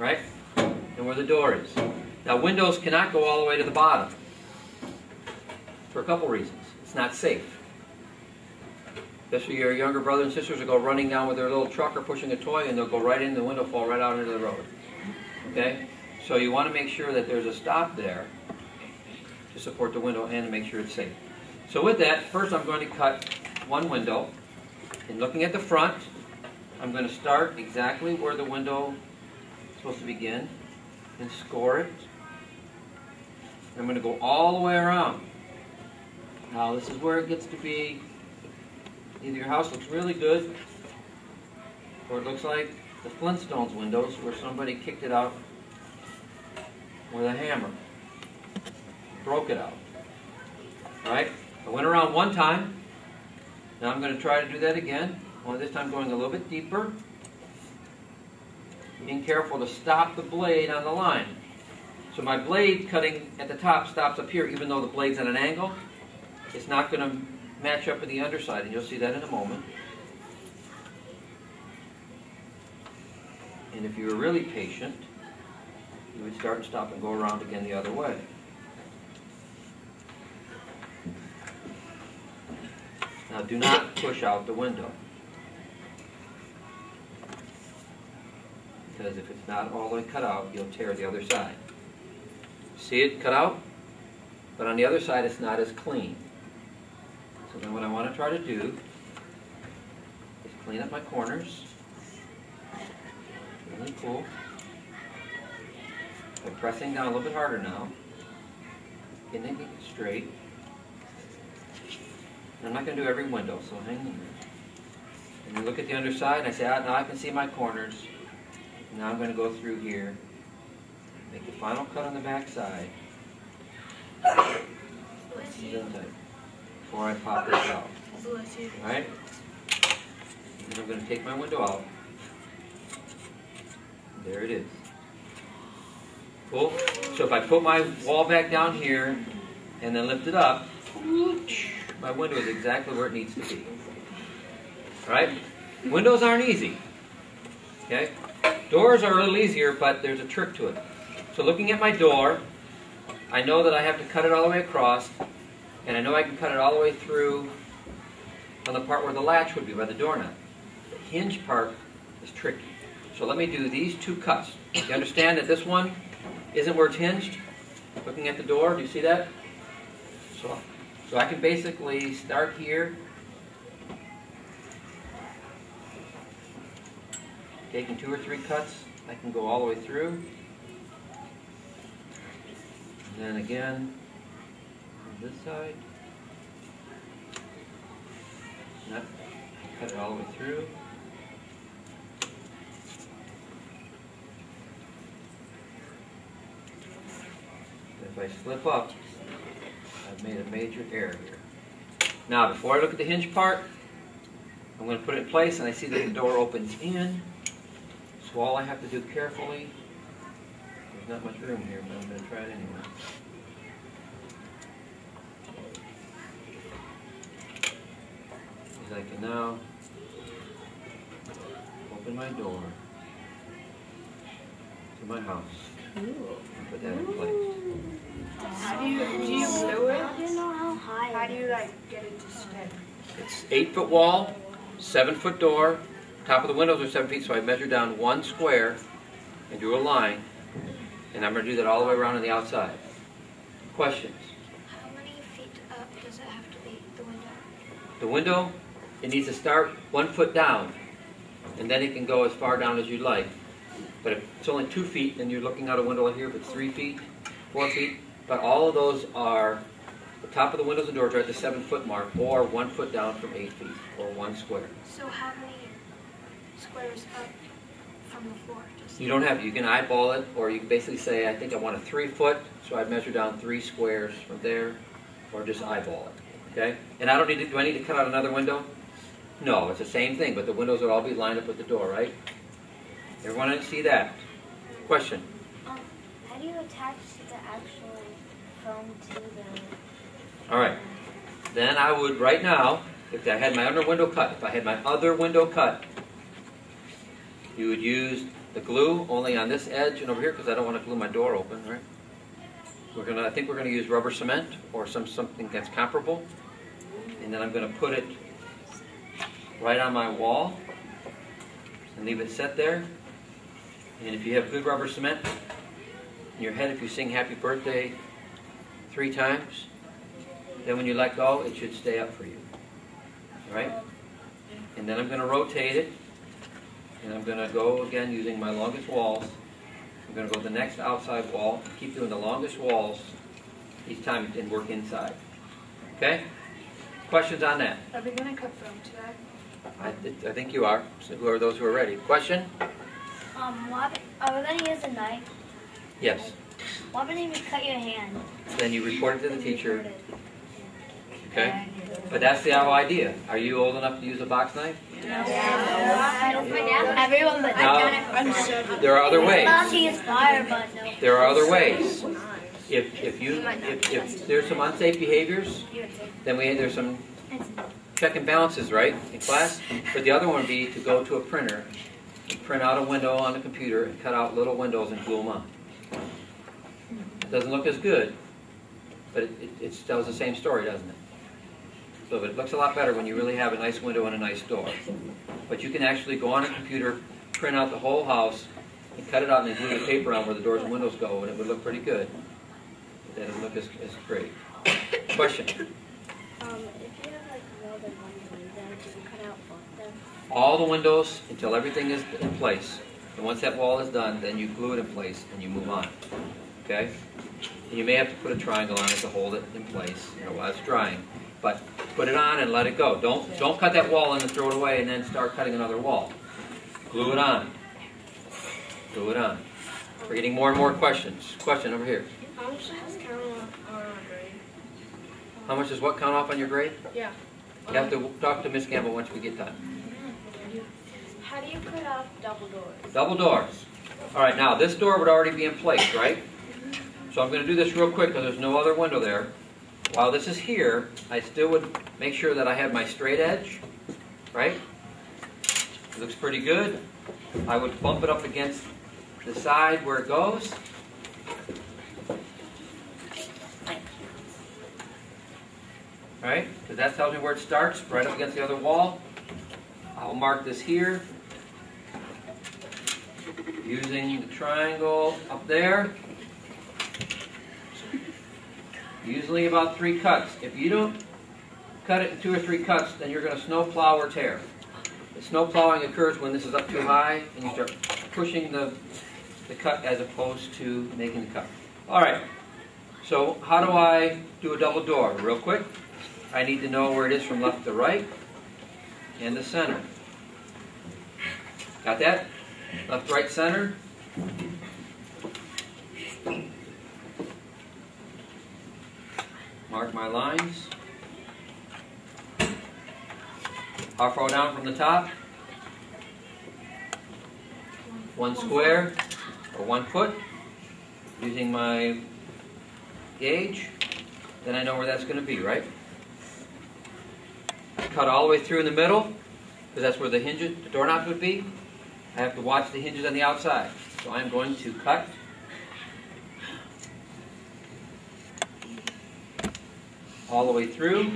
right? And where the door is. Now windows cannot go all the way to the bottom for a couple reasons. It's not safe. Especially your younger brothers and sisters will go running down with their little truck or pushing a toy and they'll go right in the window, fall right out into the road. Okay? So you want to make sure that there's a stop there to support the window and to make sure it's safe. So with that, first I'm going to cut one window. And looking at the front, I'm going to start exactly where the window is supposed to begin and score it. And I'm going to go all the way around. Now this is where it gets to be, either your house looks really good or it looks like the Flintstones windows where somebody kicked it out with a hammer. Broke it out. Alright? I went around one time. Now I'm going to try to do that again. Only this time going a little bit deeper. Being careful to stop the blade on the line. So my blade cutting at the top stops up here even though the blade's at an angle. It's not going to match up with the underside, and you'll see that in a moment. And if you were really patient, you would start and stop and go around again the other way. Now do not push out the window. Because if it's not all the way cut out, you'll tear the other side. See it cut out? But on the other side it's not as clean. So then what I want to try to do is clean up my corners. Really cool. By pressing down a little bit harder now. Getting it straight. And I'm not going to do every window, so hang on there. And you look at the underside and I say, now I can see my corners. Now I'm going to go through here. Make the final cut on the back side. Before I pop this out. Alright? And I'm going to take my window out. There it is. Cool? So if I put my wall back down here and then lift it up, my window is exactly where it needs to be. Alright? Windows aren't easy. Okay? Doors are a little easier, but there's a trick to it. So looking at my door, I know that I have to cut it all the way across. And I know I can cut it all the way through on the part where the latch would be by the doorknob. The hinge part is tricky. So let me do these two cuts. You understand that this one isn't where it's hinged? Looking at the door, do you see that? So I can basically start here, taking 2 or 3 cuts. I can go all the way through. And then again, this side. Nope. Cut it all the way through. If I slip up, I've made a major error here. Now, before I look at the hinge part, I'm going to put it in place, and I see that the door opens in. So all I have to do carefully, there's not much room here, but I'm going to try it anyway. I can now open my door to my house and put that in place. How do you do it? I don't know how high. How do you get it to stay? It's 8-foot wall, 7-foot door. Top of the windows are 7 feet, so I measure down 1 square and drew a line, and I'm going to do that all the way around on the outside. Questions? How many feet up does it have to be, the window? The window, it needs to start 1 foot down, and then it can go as far down as you'd like. But if it's only 2 feet, then you're looking out a window here. If it's 3 feet, 4 feet, but all of those are the top of the windows and doors are at the 7-foot mark, or 1 foot down from 8 feet, or 1 square. So how many squares up from the floor? You don't have, you can eyeball it, or you can basically say, I think I want a 3 foot, so I'd measure down 3 squares from there, or just eyeball it. Okay? And I don't need to, do I need to cut out another window? No, it's the same thing, but the windows will all be lined up with the door, right? Everyone see that? Question? How do you attach the actual foam to the... Alright. Then I would, right now, if I had my other window cut, you would use the glue only on this edge and over here because I don't want to glue my door open, right? I think we're gonna use rubber cement or something that's comparable, and then I'm gonna put it right on my wall and leave it set there. And if you have good rubber cement in your head, if you sing Happy Birthday 3 times, then when you let go, it should stay up for you. All right? And then I'm going to rotate it, and I'm going to go again using my longest walls. I'm going to go to the next outside wall, keep doing the longest walls each time and work inside. Okay? Questions on that? Are we going to cut foam today? I think you are. So who are those who are ready? Question? Are we going to use a knife? Yes. What if you cut your hand? Then you report it to the teacher. Okay? But that's the whole idea. Are you old enough to use a box knife? No. Everyone but No. There are other ways. to use fire, but no. There are other ways. If there's some unsafe behaviors, then there's some check and balances, right, in class? But the other one would be to go to a printer, print out a window on the computer, and cut out little windows and glue them on. It doesn't look as good, but it tells the same story, doesn't it? So it looks a lot better when you really have a nice window and a nice door. But you can actually go on a computer, print out the whole house, and cut it out and then glue the paper on where the doors and windows go, and it would look pretty good. But that doesn't look as great. Question? If you have like more than one window, do you cut out both of them? All the windows until everything is in place. And once that wall is done, then you glue it in place and you move on. Okay? And you may have to put a triangle on it to hold it in place, while it's drying. But put it on and let it go. Don't cut that wall and then throw it away and then start cutting another wall. Glue it on. Glue it on. We're getting more and more questions. Question over here. How much does count on our grade? How much does what count off on your grade? Yeah. You have to talk to Miss Campbell once we get done. How do you cut off double doors? Double doors. All right, now this door would already be in place, right? So I'm going to do this real quick because there's no other window there. While this is here, I still would make sure that I have my straight edge, right? It looks pretty good. I would bump it up against the side where it goes. Right? Because that tells me where it starts, right up against the other wall. I'll mark this here using the triangle up there. Usually about 3 cuts. If you don't cut it in 2 or 3 cuts, then you're going to snow plow or tear. The snow plowing occurs when this is up too high and you start pushing the cut as opposed to making the cut. Alright, so how do I do a double door? Real quick, I need to know where it is from left to right and the center. Got that? Left, right, center. Mark my lines. How far down from the top? 1 square or 1 foot. Using my gauge, then I know where that's going to be, right? Cut all the way through in the middle, because that's where the hinges, the doorknobs would be. I have to watch the hinges on the outside. So I'm going to cut all the way through.